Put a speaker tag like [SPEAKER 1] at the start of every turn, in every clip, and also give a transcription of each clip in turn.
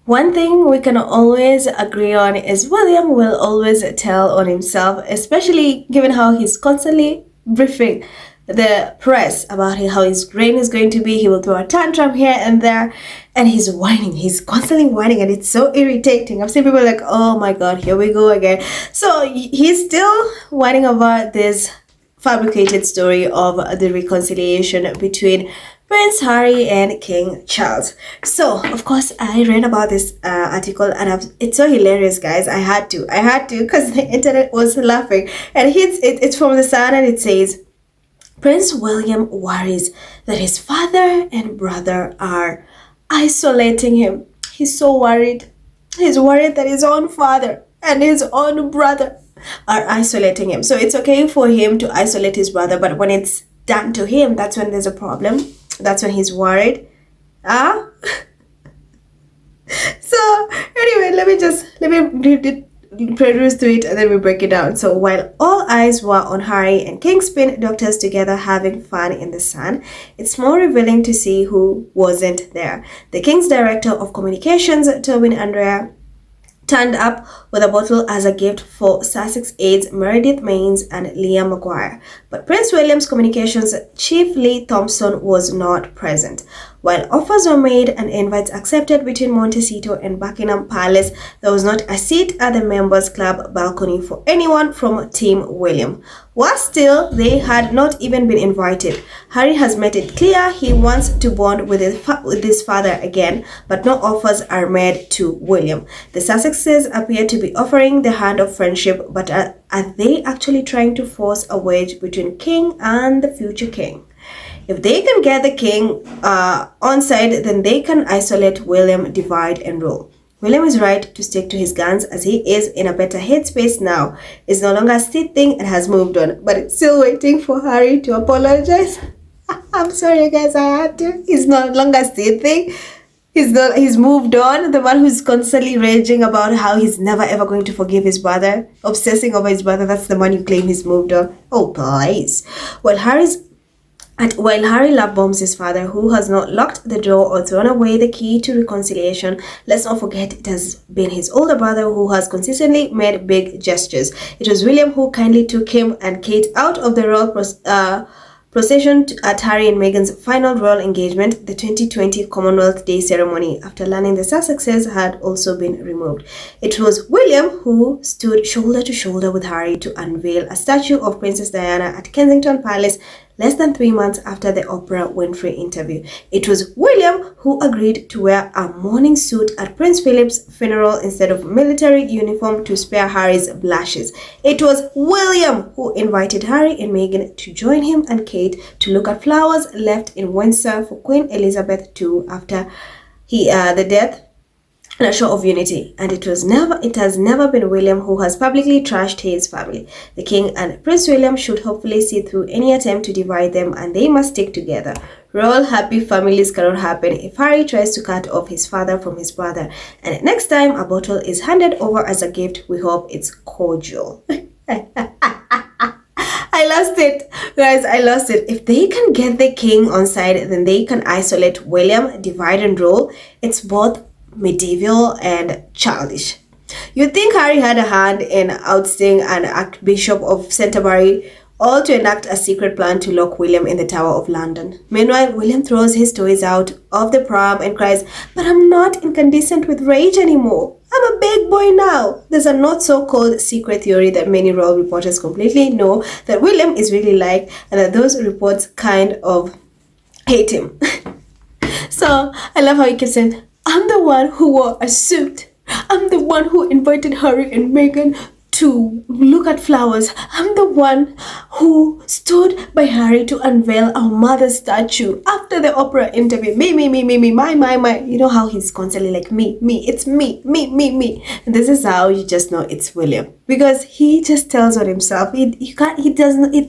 [SPEAKER 1] One thing we can always agree on is William will always tell on himself, especially given how he's constantly briefing the press about how his reign is going to be. He will throw a tantrum here and there, and he's whining. He's constantly whining, and it's so irritating. I've seen people like, oh my god, here we go again. So he's still whining about this fabricated story of the reconciliation between Prince Harry and King Charles. So, of course, I read about this article and it's so hilarious, guys. I had to, because the internet was laughing. And it's from The Sun and it says, Prince William worries that his father and brother are isolating him. He's so worried. He's worried that his own father and his own brother are isolating him. So it's okay for him to isolate his brother, but when it's done to him, that's when there's a problem. That's when he's worried. Ah? So anyway, let me produce to it and then we break it down. So while all eyes were on Harry and King's spin doctors together having fun in the sun, it's more revealing to see who wasn't there. The King's director of communications, Tobin Andrea, turned up with a bottle as a gift for Sussex aides Meredith Mains and Liam Maguire. But Prince William's communications chief Lee Thompson was not present. While offers were made and invites accepted between Montecito and Buckingham Palace, there was not a seat at the members' club balcony for anyone from Team William. Worse still, they had not even been invited. Harry has made it clear he wants to bond with his father again, but no offers are made to William. The Sussexes appear to be offering the hand of friendship, but are they actually trying to force a wedge between King and the future King? If they can get the King on side, then they can isolate William, divide and rule. William is right to stick to his guns as he is in a better headspace now. It's no longer a state thing and has moved on, but it's still waiting for Harry to apologize. I'm sorry guys, I had to. He's no longer a state thing. He's moved on. The man who's constantly raging about how he's never ever going to forgive his brother, obsessing over his brother, that's the man you claim he's moved on. Oh please. While Harry love bombs his father, who has not locked the door or thrown away the key to reconciliation, let's not forget it has been his older brother who has consistently made big gestures. It was William who kindly took him and Kate out of the royal procession at Harry and Meghan's final royal engagement, the 2020 Commonwealth Day ceremony, after learning the Sussexes had also been removed. It was William who stood shoulder to shoulder with Harry to unveil a statue of Princess Diana at Kensington Palace less than 3 months after the Oprah Winfrey interview. It was William who agreed to wear a mourning suit at Prince Philip's funeral instead of military uniform to spare Harry's blushes. It was William who invited Harry and Meghan to join him and Kate to look at flowers left in Windsor for Queen Elizabeth II after the death, and a show of unity. And it has never been William who has publicly trashed his family. The King and Prince William should hopefully see through any attempt to divide them, and they must stick together. Royal happy families cannot happen if Harry tries to cut off his father from his brother. And next time a bottle is handed over as a gift, we hope it's cordial. I lost it, guys. I lost it. If they can get the King on side, then they can isolate William, divide and rule. It's both medieval and childish. You'd think Harry had a hand in ousting an Archbishop of Canterbury, all to enact a secret plan to lock William in the Tower of London. Meanwhile, William throws his toys out of the pram and cries, "But I'm not incandescent with rage anymore. I'm a big boy now." There's a not so called secret theory that many royal reporters completely know that William is really like, and that those reports kind of hate him. So I love how he keeps saying, "I'm the one who wore a suit. I'm the one who invited Harry and Meghan to look at flowers. I'm the one who stood by Harry to unveil our mother's statue after the Oprah interview. Me, my. You know how he's constantly like, me, it's me. And this is how you just know it's William. Because he just tells on himself. He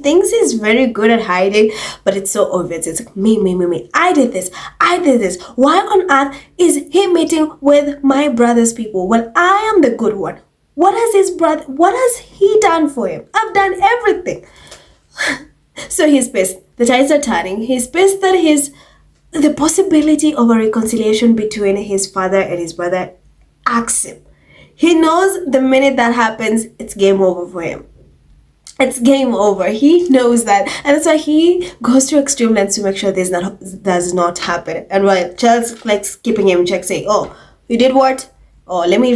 [SPEAKER 1] thinks he's very good at hiding, but it's so obvious. It's like, me. I did this. Why on earth is he meeting with my brother's people? Well, I am the good one. What has he done for him? I've done everything. So he's pissed. The tides are turning. He's pissed that the possibility of a reconciliation between his father and his brother ask him. He knows the minute that happens, it's game over for him. It's game over. He knows that, and that's why he goes to extreme lengths to make sure this does not happen. And while Charles likes keeping him in check, saying, "Oh, you did what? Oh, let me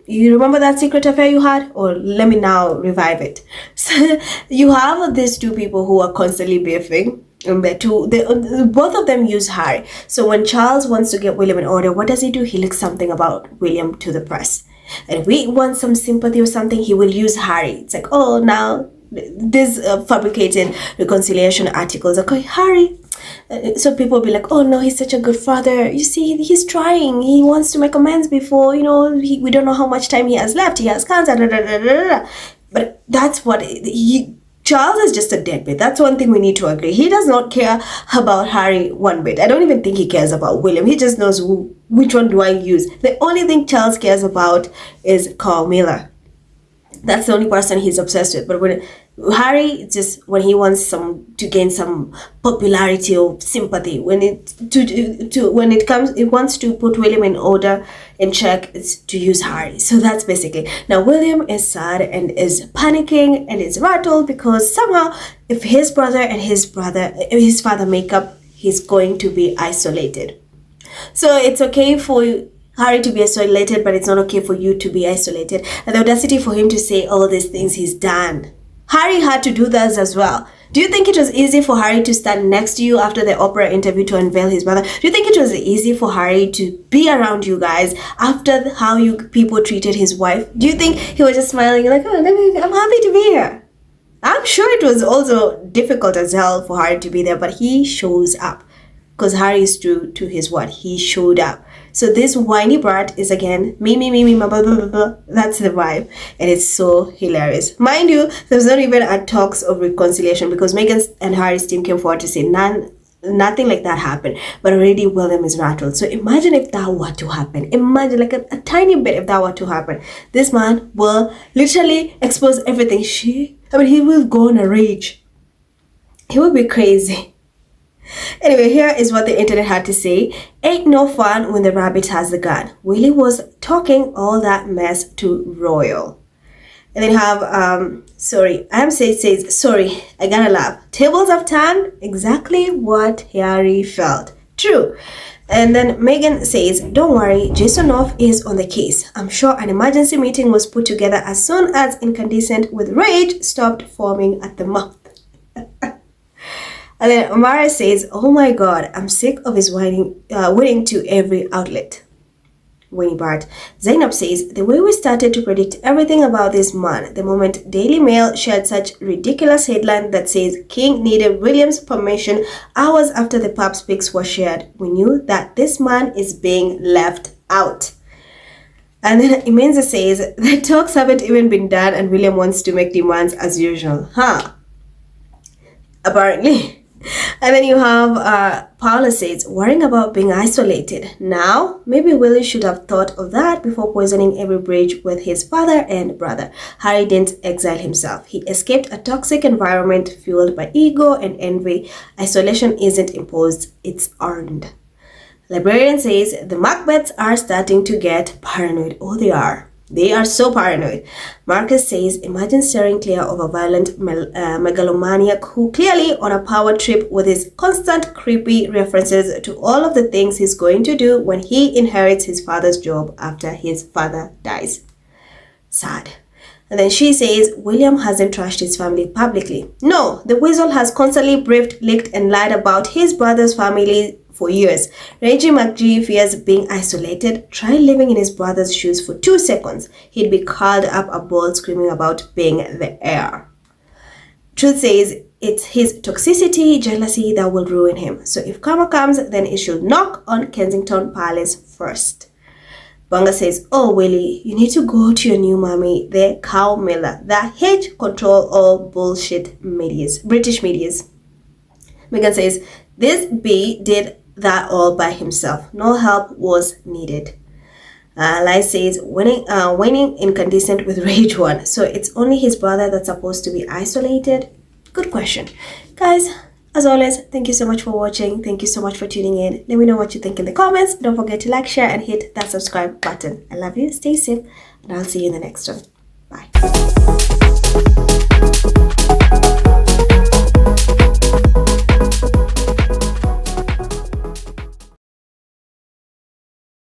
[SPEAKER 1] you remember that secret affair you had? Or let me now revive it." So you have these two people who are constantly beefing. Both of them use Harry. So when Charles wants to get William in order, what does he do? He leaks something about William to the press. And if we want some sympathy or something, he will use Harry. It's like, oh, now these fabricated reconciliation articles. Okay, Harry. So people will be like, oh no, he's such a good father. You see, he's trying. He wants to make amends before, we don't know how much time he has left. He has cancer. Da, da, da, da, da. But that's what Charles is just a deadbeat. That's one thing we need to agree. He does not care about Harry one bit. I don't even think he cares about William. He just knows which one do I use. The only thing Charles cares about is Carl Miller. That's the only person he's obsessed with. But when Harry, just when he wants to gain some popularity or sympathy, when it wants to put William in order, in check, it's to use Harry. So that's basically. Now William is sad and is panicking and is rattled because somehow if his brother and his father make up, he's going to be isolated. So it's okay for Harry to be isolated, but it's not okay for you to be isolated. And the audacity for him to say all these things he's done. Harry had to do that as well. Do you think it was easy for Harry to stand next to you after the Oprah interview to unveil his brother? Do you think it was easy for Harry to be around you guys after how you people treated his wife? Do you think he was just smiling like, oh, I'm happy to be here? I'm sure it was also difficult as hell for Harry to be there, but he shows up. Because Harry is true to his word. He showed up. So this whiny brat is again, me, blah, blah, blah, blah. That's the vibe. And it's so hilarious. Mind you, there's not even a talks of reconciliation because Meghan and Harry's team came forward to say nothing like that happened. But already William is rattled. So imagine if that were to happen. Imagine like a tiny bit if that were to happen. This man will literally expose everything. He will go on a rage. He will be crazy. Anyway, here is what the internet had to say. Ain't no fun when the rabbit has the gun. Willie was talking all that mess to Royal. And then you have, sorry, I gotta laugh. Tables have turned, exactly what Harry felt. True. And then Meghan says, don't worry, Jason North is on the case. I'm sure an emergency meeting was put together as soon as incandescent with rage stopped forming at the mouth. And then Amara says, oh my god, I'm sick of his winning to every outlet. Winnie Bart. Zainab says, the way we started to predict everything about this man, the moment Daily Mail shared such ridiculous headline that says King needed William's permission hours after the pub's pics were shared, we knew that this man is being left out. And then Imenza says, the talks haven't even been done and William wants to make demands as usual. Apparently. And then you have Paula says, worrying about being isolated. Now, maybe Willie should have thought of that before poisoning every bridge with his father and brother. Harry didn't exile himself. He escaped a toxic environment fueled by ego and envy. Isolation isn't imposed, it's earned. Librarian says, the Macbeths are starting to get paranoid. Oh, they are. They are so paranoid. Marcus says, imagine steering clear of a violent megalomaniac who clearly on a power trip with his constant creepy references to all of the things he's going to do when he inherits his father's job after his father dies. Sad. And then she says, William hasn't trashed his family publicly. No, the weasel has constantly briefed, leaked, and lied about his brother's family for years. Reggie McGee fears being isolated. Try living in his brother's shoes for 2 seconds. He'd be curled up a ball screaming about being the heir. Truth says it's his toxicity, jealousy that will ruin him. So if karma comes, then it should knock on Kensington Palace first. Bunga says, oh Willie, you need to go to your new mommy, the cow miller, that hate control all bullshit medias, British medias. Meghan says, this bee did that all by himself. No help was needed. Lai says, winning incandescent with rage one. So it's only his brother that's supposed to be isolated? Good question. Guys, As always, thank you so much for watching. Thank you so much for tuning in. Let me know what you think in the comments. Don't forget to like, share, and hit that subscribe button. I love you. Stay safe, and I'll see you in the next one. Bye.